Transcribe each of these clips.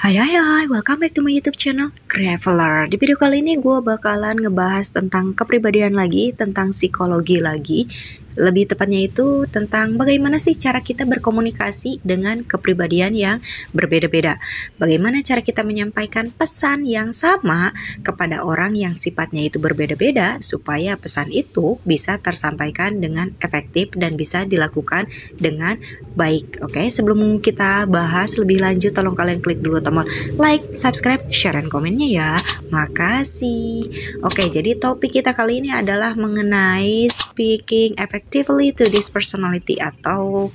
Hai hai hai, welcome back to my YouTube channel Graveler. Di video kali ini gue bakalan ngebahas tentang kepribadian lagi, tentang psikologi lagi. Lebih tepatnya itu tentang bagaimana sih cara kita berkomunikasi dengan kepribadian yang berbeda-beda. Bagaimana cara kita menyampaikan pesan yang sama kepada orang yang sifatnya itu berbeda-beda supaya pesan itu bisa tersampaikan dengan efektif dan bisa dilakukan dengan baik. Oke, sebelum kita bahas lebih lanjut, tolong kalian klik dulu tombol like, subscribe, share, dan komennya ya. Makasih. Oke, jadi topik kita kali ini adalah mengenai speaking effectively to this personality, atau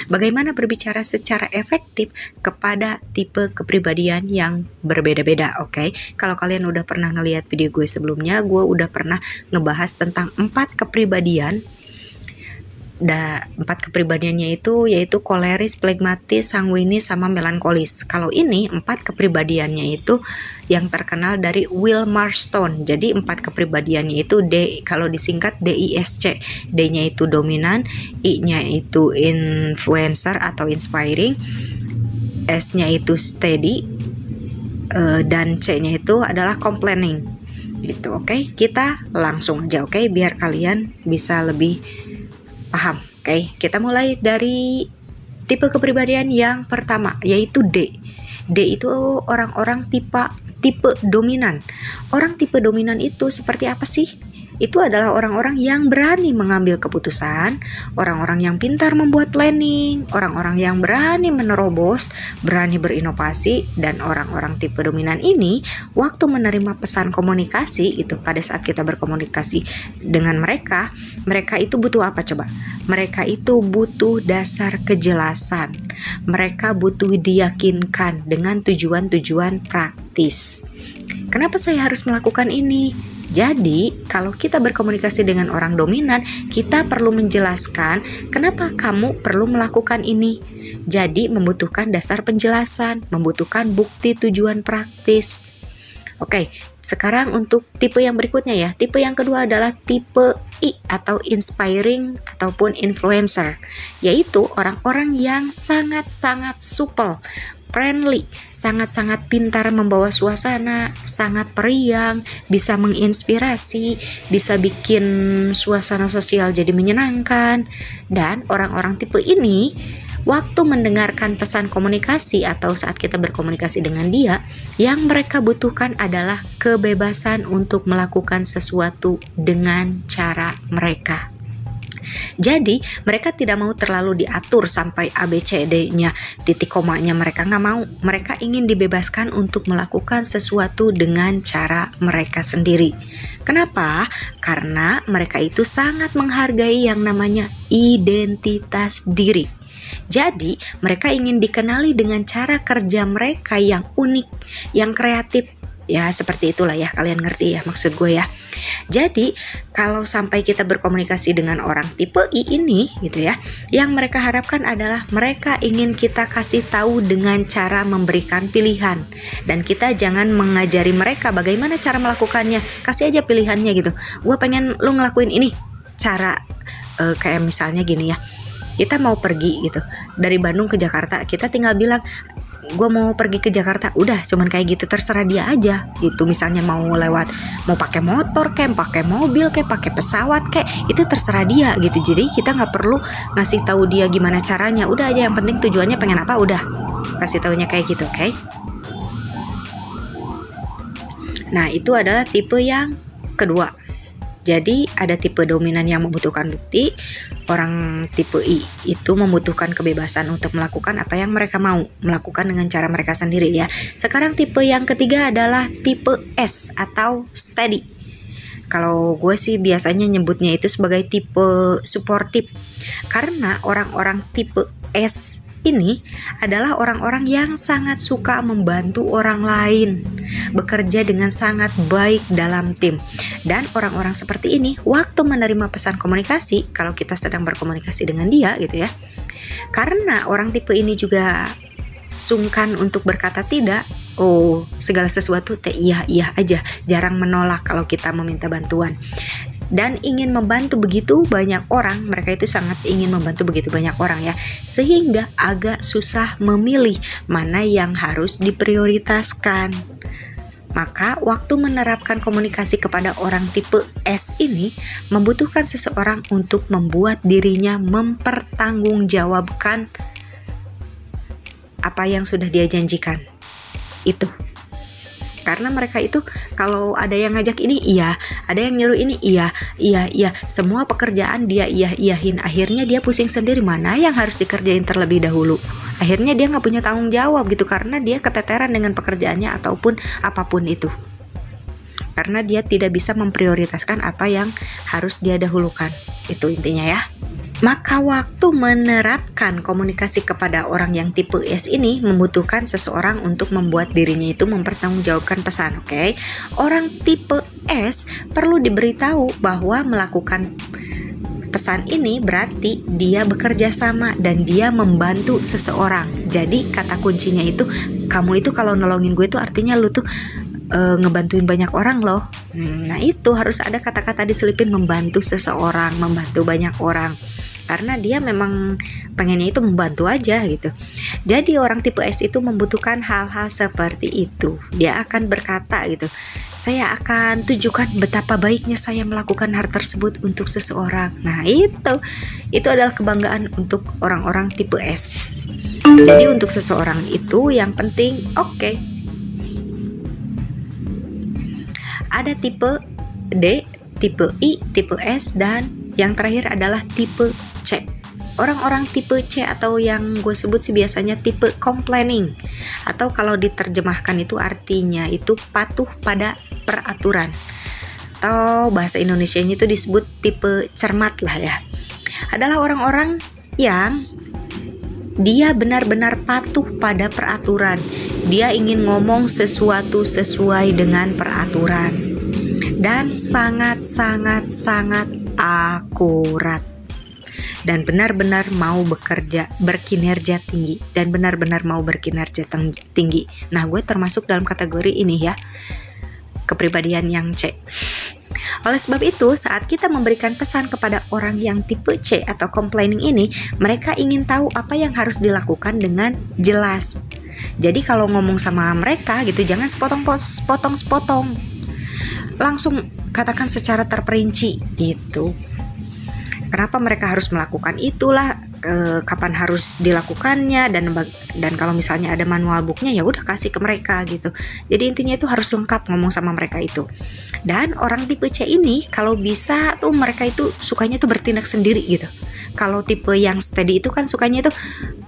bagaimana berbicara secara efektif kepada tipe kepribadian yang berbeda-beda. Oke, kalau kalian udah pernah ngelihat video gue sebelumnya, gue udah pernah ngebahas tentang 4 kepribadian. 4 kepribadiannya itu yaitu koleris, flegmatis, sanguinis, sama melankolis. Kalau ini 4 kepribadiannya itu yang terkenal dari Will Marston. Jadi 4 kepribadiannya itu D, kalau disingkat DISC. D-nya itu dominan, I-nya itu influencer atau inspiring, S-nya itu steady, dan C-nya itu adalah complaining. Gitu, oke? Kita langsung aja, oke? Biar kalian bisa lebih paham. Oke, kita mulai dari tipe kepribadian yang pertama, yaitu D. D itu orang-orang tipe dominan. Orang tipe dominan itu seperti apa sih? Itu adalah orang-orang yang berani mengambil keputusan, orang-orang yang pintar membuat planning, orang-orang yang berani menerobos, berani berinovasi. Dan orang-orang tipe dominan ini waktu menerima pesan komunikasi itu, pada saat kita berkomunikasi dengan mereka itu butuh apa coba? Mereka itu butuh dasar kejelasan. Mereka butuh diyakinkan dengan tujuan-tujuan praktis. Kenapa saya harus melakukan ini? Jadi, kalau kita berkomunikasi dengan orang dominan, kita perlu menjelaskan kenapa kamu perlu melakukan ini. Jadi, membutuhkan dasar penjelasan, membutuhkan bukti tujuan praktis. Oke, sekarang untuk tipe yang berikutnya ya. Tipe yang kedua adalah tipe I atau inspiring ataupun influencer, yaitu orang-orang yang sangat-sangat supel, friendly, sangat-sangat pintar membawa suasana, sangat periang, bisa menginspirasi, bisa bikin suasana sosial jadi menyenangkan. Dan orang-orang tipe ini waktu mendengarkan pesan komunikasi atau saat kita berkomunikasi dengan dia, yang mereka butuhkan adalah kebebasan untuk melakukan sesuatu dengan cara mereka. Jadi mereka tidak mau terlalu diatur sampai ABCD-nya, titik komanya mereka nggak mau. Mereka ingin dibebaskan untuk melakukan sesuatu dengan cara mereka sendiri. Kenapa? Karena mereka itu sangat menghargai yang namanya identitas diri. Jadi mereka ingin dikenali dengan cara kerja mereka yang unik, yang kreatif. Ya seperti itulah ya, kalian ngerti ya maksud gue ya. Jadi kalau sampai kita berkomunikasi dengan orang tipe I ini gitu ya, yang mereka harapkan adalah mereka ingin kita kasih tahu dengan cara memberikan pilihan. Dan kita jangan mengajari mereka bagaimana cara melakukannya, kasih aja pilihannya gitu. Gue pengen lu ngelakuin ini. Cara kayak misalnya gini ya, kita mau pergi gitu dari Bandung ke Jakarta, kita tinggal bilang gue mau pergi ke Jakarta, udah cuman kayak gitu, terserah dia aja gitu. Misalnya mau lewat, mau pakai motor kayak, pakai mobil kayak, pakai pesawat kayak, itu terserah dia gitu. Jadi kita nggak perlu ngasih tahu dia gimana caranya, udah aja yang penting tujuannya pengen apa, udah kasih taunya kayak gitu, oke? Nah itu adalah tipe yang kedua. Jadi ada tipe dominan yang membutuhkan bukti. Orang tipe I itu membutuhkan kebebasan untuk melakukan apa yang mereka mau, melakukan dengan cara mereka sendiri ya. Sekarang tipe yang ketiga adalah tipe S atau steady. Kalau gue sih biasanya nyebutnya itu sebagai tipe suportif. Karena orang-orang tipe S ini adalah orang-orang yang sangat suka membantu orang lain, bekerja dengan sangat baik dalam tim. Dan orang-orang seperti ini waktu menerima pesan komunikasi, kalau kita sedang berkomunikasi dengan dia gitu ya, karena orang tipe ini juga sungkan untuk berkata tidak, segala sesuatu iya aja, jarang menolak kalau kita meminta bantuan. dan ingin membantu begitu banyak orang. Mereka itu sangat ingin membantu begitu banyak orang ya, sehingga agak susah memilih mana yang harus diprioritaskan. Maka waktu menerapkan komunikasi kepada orang tipe S ini membutuhkan seseorang untuk membuat dirinya mempertanggungjawabkan apa yang sudah dia janjikan. Itu karena mereka itu kalau ada yang ngajak ini iya, ada yang nyuruh ini iya, semua pekerjaan dia iyahin. Akhirnya dia pusing sendiri mana yang harus dikerjain terlebih dahulu. Akhirnya dia nggak punya tanggung jawab gitu, karena dia keteteran dengan pekerjaannya ataupun apapun itu. Karena dia tidak bisa memprioritaskan apa yang harus dia dahulukan. Itu intinya ya. Maka waktu menerapkan komunikasi kepada orang yang tipe S ini membutuhkan seseorang untuk membuat dirinya itu mempertanggungjawabkan pesan, oke? Orang tipe S perlu diberitahu bahwa melakukan pesan ini berarti dia bekerja sama dan dia membantu seseorang. Jadi kata kuncinya itu, kamu itu kalau nolongin gue itu artinya lu tuh ngebantuin banyak orang loh. Nah itu harus ada kata-kata diselipin membantu seseorang, membantu banyak orang. Karena dia memang pengennya itu membantu aja gitu. Jadi orang tipe S itu membutuhkan hal-hal seperti itu. Dia akan berkata gitu, saya akan tunjukkan betapa baiknya saya melakukan hal tersebut untuk seseorang. Nah itu adalah kebanggaan untuk orang-orang tipe S. Jadi untuk seseorang itu yang penting oke. Ada tipe D, tipe I, tipe S, dan yang terakhir adalah tipe C. Orang-orang tipe C atau yang gue sebut sih biasanya tipe complaining, atau kalau diterjemahkan itu artinya itu patuh pada peraturan, atau bahasa Indonesianya itu disebut tipe cermat lah ya. Adalah orang-orang yang dia benar-benar patuh pada peraturan. Dia ingin ngomong sesuatu sesuai dengan peraturan dan sangat akurat, dan benar-benar mau bekerja, berkinerja tinggi, dan benar-benar mau berkinerja tinggi. Nah, gue termasuk dalam kategori ini ya, kepribadian yang C. Oleh sebab itu, saat kita memberikan pesan kepada orang yang tipe C atau complaining ini, mereka ingin tahu apa yang harus dilakukan dengan jelas. Jadi kalau ngomong sama mereka gitu, jangan sepotong-sepotong. Langsung katakan secara terperinci gitu. Kenapa mereka harus melakukan itulah, kapan harus dilakukannya, dan kalau misalnya ada manual booknya ya udah kasih ke mereka gitu. Jadi intinya itu harus lengkap ngomong sama mereka itu. Dan orang tipe C ini kalau bisa tuh mereka itu sukanya tuh bertindak sendiri gitu. Kalau tipe yang steady itu kan sukanya itu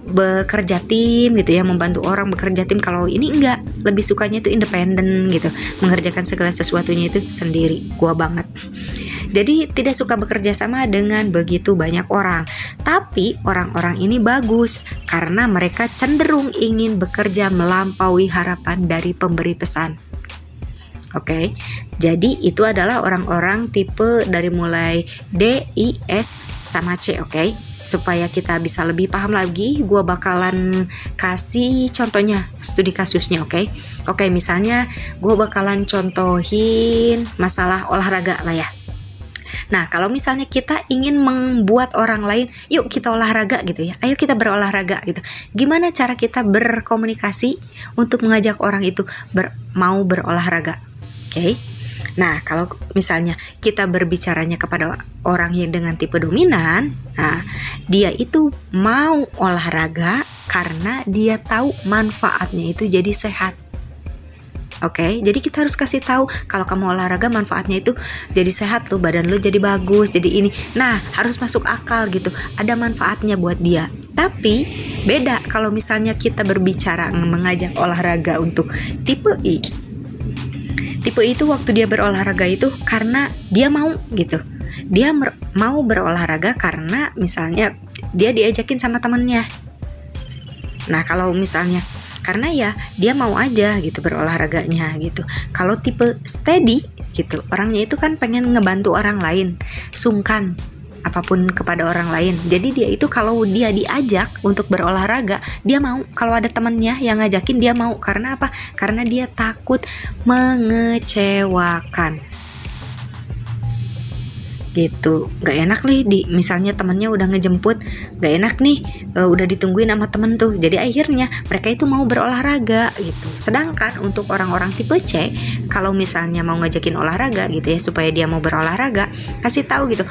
bekerja tim gitu ya, membantu orang bekerja tim. Kalau ini enggak, lebih sukanya itu independen gitu, mengerjakan segala sesuatunya itu sendiri. Gua banget. Jadi tidak suka bekerja sama dengan begitu banyak orang. Tapi orang-orang ini bagus karena mereka cenderung ingin bekerja melampaui harapan dari pemberi pesan. Oke, jadi itu adalah orang-orang tipe dari mulai D, I, S, sama C, oke? Supaya kita bisa lebih paham lagi, gue bakalan kasih contohnya, studi kasusnya, oke? Oke, misalnya gue bakalan contohin masalah olahraga lah ya. Nah, kalau misalnya kita ingin membuat orang lain, yuk kita olahraga gitu ya, ayo kita berolahraga gitu. Gimana cara kita berkomunikasi untuk mengajak orang itu mau berolahraga? Oke. Nah, kalau misalnya kita berbicaranya kepada orang yang dengan tipe dominan, nah, dia itu mau olahraga karena dia tahu manfaatnya itu jadi sehat. Oke, jadi kita harus kasih tahu kalau kamu olahraga manfaatnya itu jadi sehat loh, badan lo jadi bagus, jadi ini. Nah, harus masuk akal gitu, ada manfaatnya buat dia. Tapi beda kalau misalnya kita berbicara mengajak olahraga untuk tipe I. Tipe itu waktu dia berolahraga itu karena dia mau gitu. Dia mau berolahraga karena misalnya dia diajakin sama temannya. Nah, kalau misalnya karena ya dia mau aja gitu berolahraganya gitu. Kalau tipe steady gitu, orangnya itu kan pengen ngebantu orang lain, sungkan apapun kepada orang lain. Jadi dia itu kalau dia diajak untuk berolahraga, dia mau. Kalau ada temennya yang ngajakin, dia mau. Karena apa? Karena dia takut mengecewakan. gitu. Nggak enak nih, misalnya temennya udah ngejemput, nggak enak nih, udah ditungguin sama temen tuh, jadi akhirnya mereka itu mau berolahraga gitu. Sedangkan untuk orang-orang tipe C, kalau misalnya mau ngajakin olahraga gitu ya, supaya dia mau berolahraga, kasih tahu gitu,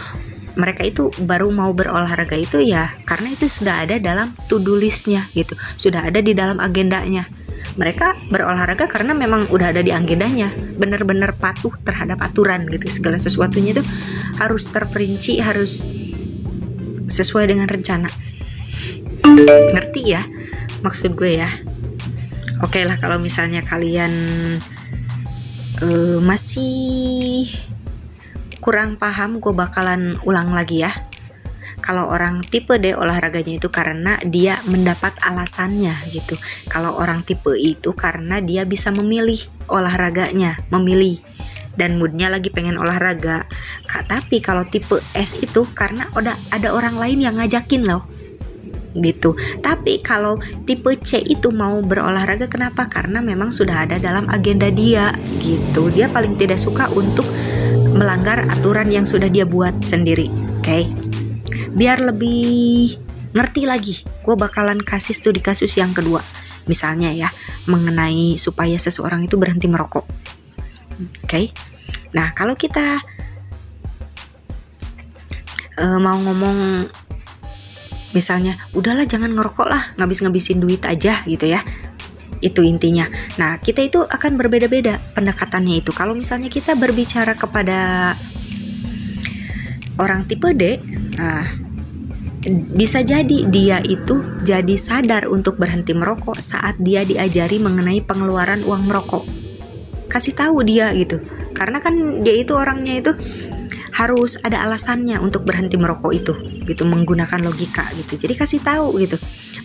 mereka itu baru mau berolahraga itu ya karena itu sudah ada dalam to-do listnya gitu, sudah ada di dalam agendanya. Mereka berolahraga karena memang udah ada di agendanya, bener-bener patuh terhadap aturan gitu. Segala sesuatunya itu harus terperinci, harus sesuai dengan rencana. Ngerti ya maksud gue ya? Oke lah, kalau misalnya kalian masih kurang paham, gue bakalan ulang lagi ya. Kalau orang tipe D olahraganya itu karena dia mendapat alasannya gitu. Kalau orang tipe I itu karena dia bisa memilih olahraganya, memilih dan moodnya lagi pengen olahraga. Tapi kalau tipe S itu karena udah ada orang lain yang ngajakin loh gitu. Tapi kalau tipe C itu mau berolahraga, kenapa? Karena memang sudah ada dalam agenda dia gitu. Dia paling tidak suka untuk melanggar aturan yang sudah dia buat sendiri. Oke. Biar lebih ngerti lagi, gue bakalan kasih studi kasus yang kedua. Misalnya ya, mengenai supaya seseorang itu berhenti merokok. Oke. Nah, kalau kita mau ngomong misalnya, udahlah jangan ngerokok lah, ngabis-ngabisin duit aja gitu ya. Itu intinya. Nah, kita itu akan berbeda-beda pendekatannya itu. Kalau misalnya kita berbicara kepada orang tipe D, bisa jadi dia itu jadi sadar untuk berhenti merokok saat dia diajari mengenai pengeluaran uang merokok. Kasih tahu dia gitu. Karena kan dia itu orangnya itu harus ada alasannya untuk berhenti merokok itu gitu, menggunakan logika gitu. Jadi kasih tahu gitu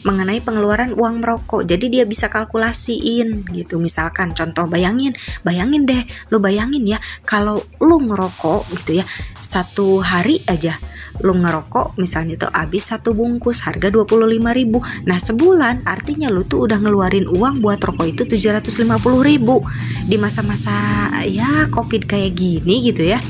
mengenai pengeluaran uang merokok, jadi dia bisa kalkulasiin gitu. Misalkan contoh, bayangin deh, lu bayangin ya kalau lu ngerokok gitu ya, satu hari aja lu ngerokok misalnya tuh habis satu bungkus harga 25.000. Nah sebulan artinya lu tuh udah ngeluarin uang buat rokok itu 750.000 di masa-masa ya covid kayak gini gitu ya.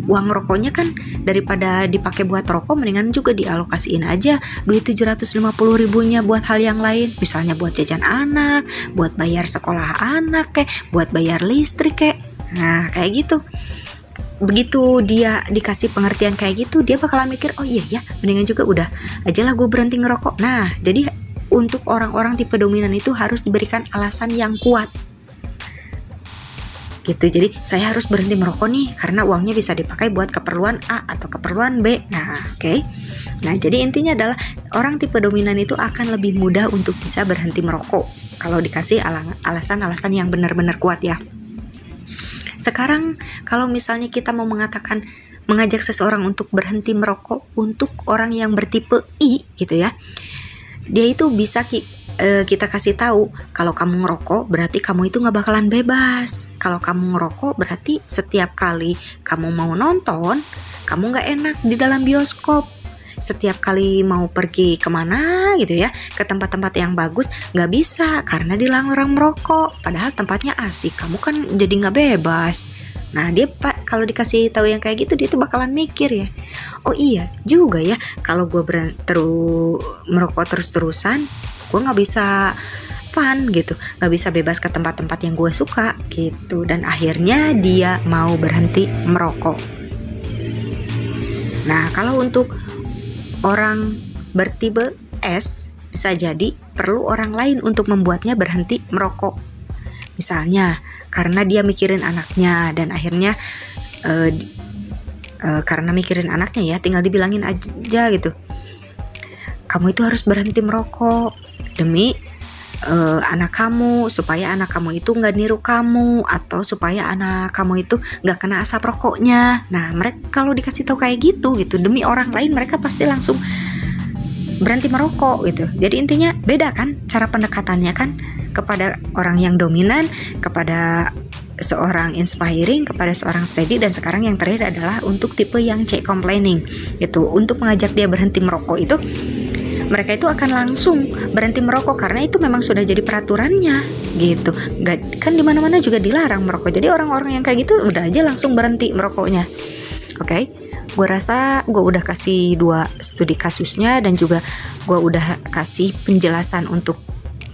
Uang rokoknya kan daripada dipakai buat rokok, mendingan juga dialokasiin aja duit 750.000-nya buat hal yang lain, misalnya buat jajan anak, buat bayar sekolah anak kek, buat bayar listrik kek. Nah kayak gitu. Begitu dia dikasih pengertian kayak gitu, dia bakalan mikir, oh iya ya, mendingan juga udah aja lah gue berhenti ngerokok. Nah jadi untuk orang-orang tipe dominan itu harus diberikan alasan yang kuat gitu. Jadi saya harus berhenti merokok nih karena uangnya bisa dipakai buat keperluan A atau keperluan B. Nah oke. Nah jadi intinya adalah orang tipe dominan itu akan lebih mudah untuk bisa berhenti merokok kalau dikasih alasan-alasan yang benar-benar kuat ya. Sekarang kalau misalnya kita mau mengajak seseorang untuk berhenti merokok untuk orang yang bertipe I gitu ya, dia itu bisa kita kasih tahu, kalau kamu ngerokok berarti kamu itu nggak bakalan bebas. Kalau kamu ngerokok berarti setiap kali kamu mau nonton, kamu nggak enak di dalam bioskop. Setiap kali mau pergi kemana gitu ya, ke tempat-tempat yang bagus, nggak bisa karena dilarang orang merokok. Padahal tempatnya asik, kamu kan jadi nggak bebas. Nah dia kalau dikasih tahu yang kayak gitu, dia tuh bakalan mikir ya, oh iya juga ya, kalau gue merokok terus-terusan, gue nggak bisa fun gitu, nggak bisa bebas ke tempat-tempat yang gue suka gitu. Dan akhirnya dia mau berhenti merokok. Nah kalau untuk orang bertipe S, bisa jadi perlu orang lain untuk membuatnya berhenti merokok. Misalnya karena dia mikirin anaknya, dan akhirnya karena mikirin anaknya ya, tinggal dibilangin aja gitu, kamu itu harus berhenti merokok demi anak kamu, supaya anak kamu itu nggak niru kamu, atau supaya anak kamu itu nggak kena asap rokoknya. Nah mereka kalau dikasih tahu kayak gitu demi orang lain, mereka pasti langsung berhenti merokok gitu. Jadi intinya beda kan cara pendekatannya kan, kepada orang yang dominan, kepada seorang inspiring, kepada seorang steady, dan sekarang yang terakhir adalah untuk tipe yang C, complaining gitu. Untuk mengajak dia berhenti merokok itu, mereka itu akan langsung berhenti merokok karena itu memang sudah jadi peraturannya gitu. Kan di mana-mana juga dilarang merokok. Jadi orang-orang yang kayak gitu udah aja langsung berhenti merokoknya. Oke. gue rasa gue udah kasih 2 studi kasusnya dan juga gue udah kasih penjelasan untuk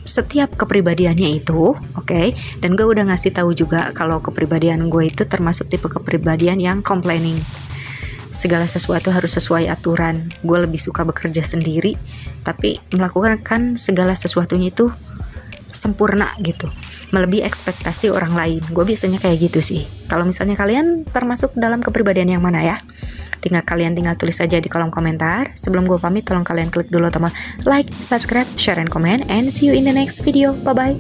setiap kepribadiannya itu, oke? Dan gue udah ngasih tahu juga kalau kepribadian gue itu termasuk tipe kepribadian yang complaining. Segala sesuatu harus sesuai aturan. Gue lebih suka bekerja sendiri, tapi melakukan segala sesuatunya itu sempurna gitu, melebihi ekspektasi orang lain. Gue biasanya kayak gitu sih. Kalau misalnya kalian termasuk dalam kepribadian yang mana ya? Kalian tinggal tulis aja di kolom komentar. Sebelum gue pamit, tolong kalian klik dulu tombol like, subscribe, share, and comment, and see you in the next video. Bye bye.